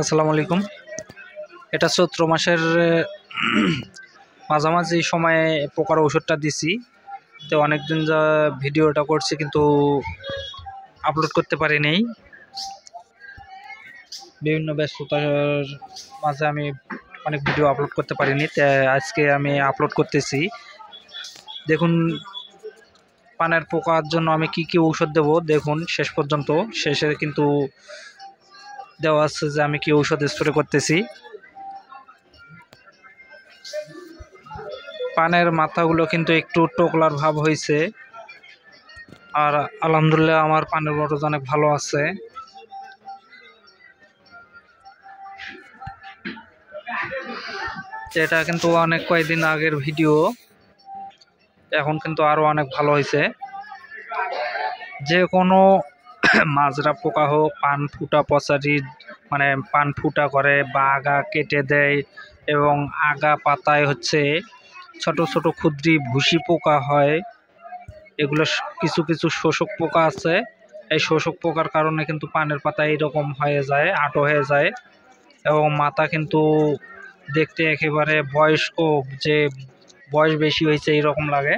আসসালামু আলাইকুম। এটা চৈত্র মাসের মাঝামাঝি সময়ে পোকার ওষুধটা দিছি। তো অনেকদিন যা ভিডিওটা করছি কিন্তু আপলোড করতে পারিনি। বিভিন্ন ব্যস্ততার মাঝে আমি অনেক ভিডিও আপলোড করতে পারিনি, তাই আজকে আমি আপলোড করতেছি। দেখুন পানের পোকার জন্য আমি কি কি ঔষধ দেব, দেখুন শেষ পর্যন্ত। শেষে কিন্তু দেওয়া আছে যে আমি কি ঔষধ স্প্রে করতেছি। পানের মাথাগুলো কিন্তু একটু টোকলার ভাব হয়েছে, আর আলহামদুলিল্লাহ আমার পানের বরজ অনেক ভালো আছে। এটা কিন্তু অনেক কয়েকদিন আগের ভিডিও, এখন কিন্তু আরো অনেক ভালো হয়েছে। যে কোনো মাজরা পোকা হোক, পান ফুটা পচারি মানে পান ফুটা করে বা আগা কেটে দেয়, এবং আগা পাতায় ছোট ছোট ক্ষুদ্রি ভুসি পোকা হয়। এগুলো কিছু কিছু শোষক পোকা আছে। এই শোষক পোকার কারণে কিন্তু পানের পাতা এইরকম হয়ে যায়, আটো হয়ে যায়, এবং মাথা কিন্তু দেখতে একেবারে বয়স্ক, যে বয়স বেশি হয়েছে এইরকম লাগে।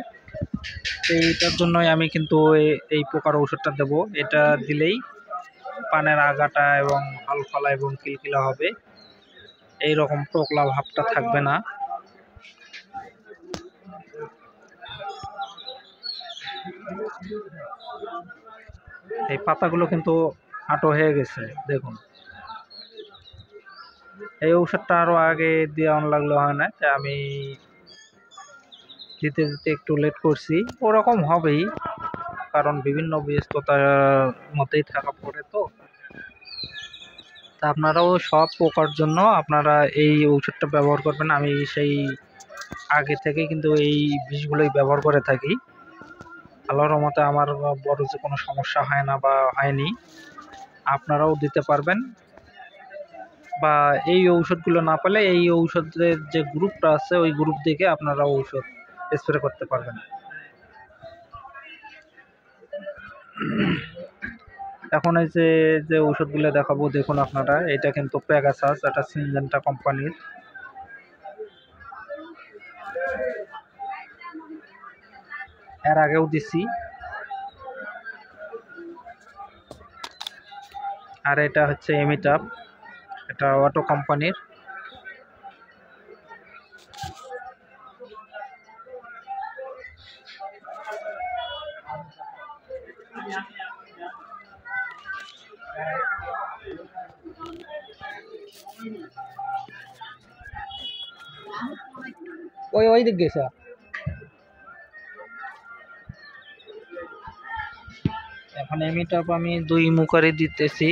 এইটার জন্যই আমি কিন্তু এই পোকার ওষুধটা দেব। এটা দিলেই পানের আগাটা এবং হালফালা এবং কিলকিলা হবে, এইরকম টোকলা ভাবটা থাকবে না। এই পাতাগুলো কিন্তু আটো হয়ে গেছে, দেখুন। এই ঔষধটা আরো আগে দেওয়া লাগলে হয় না, তাই আমি দিতে দিতে একটু লেট করছি। ওরকম হবেই, কারণ বিভিন্ন ব্যস্ততার মধ্যেই থাকা পড়ে। তো আপনারাও সব পোকার জন্য আপনারা এই ঔষধটা ব্যবহার করবেন। আমি সেই আগে থেকে কিন্তু এই বিষগুলোই ব্যবহার করে থাকি। আল্লাহর রহমতে আমার বড় যে কোনো সমস্যা হয় না বা হয়নি। আপনারাও দিতে পারবেন, বা এই ঔষধগুলো না পেলে এই ঔষধের যে গ্রুপটা আছে ওই গ্রুপ থেকে আপনারা ঔষধ স্প্রে করতে পারবেন। এখন এই যে যে ঔষধগুলো দেখাবো, দেখুন আপনারা। এটা কিন্তু পেগাসাস, এটা সিনজেন্টা কোম্পানির। এর আগেও দিছি। আর এটা হচ্ছে এমিটাপ, এটা অটো কোম্পানির। ওই ওই দিক গেছে। এখন এমিটাপ আমি 2 মুখারি দিতেছি।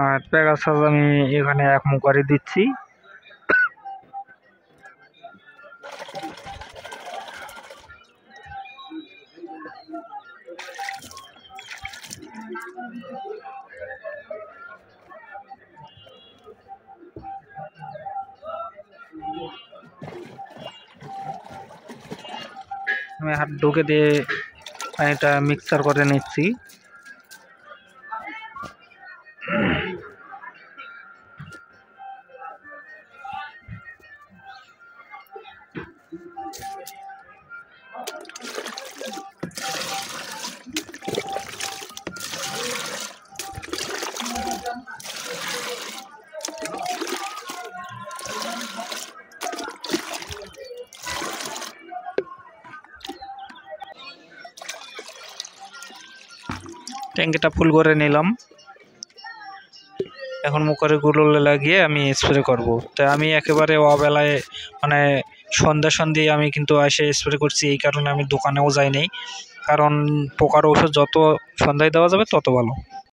আর পেগাসাস আমি এখানে 1 মুখারি দিচ্ছি। আমি হাত ঢুকে দিয়ে এটা মিক্সার করে নিচ্ছি। ট্যাঙ্কিটা ফুল করে নিলাম। এখন মুখের গুলো লাগিয়ে আমি স্প্রে করব। তাই আমি একেবারে অবেলায় মানে সন্ধ্যা আমি কিন্তু এসে স্প্রে করছি। এই কারণে আমি দোকানেও যাইনি, কারণ পোকার ওষুধ যত সন্ধ্যায় দেওয়া যাবে তত ভালো।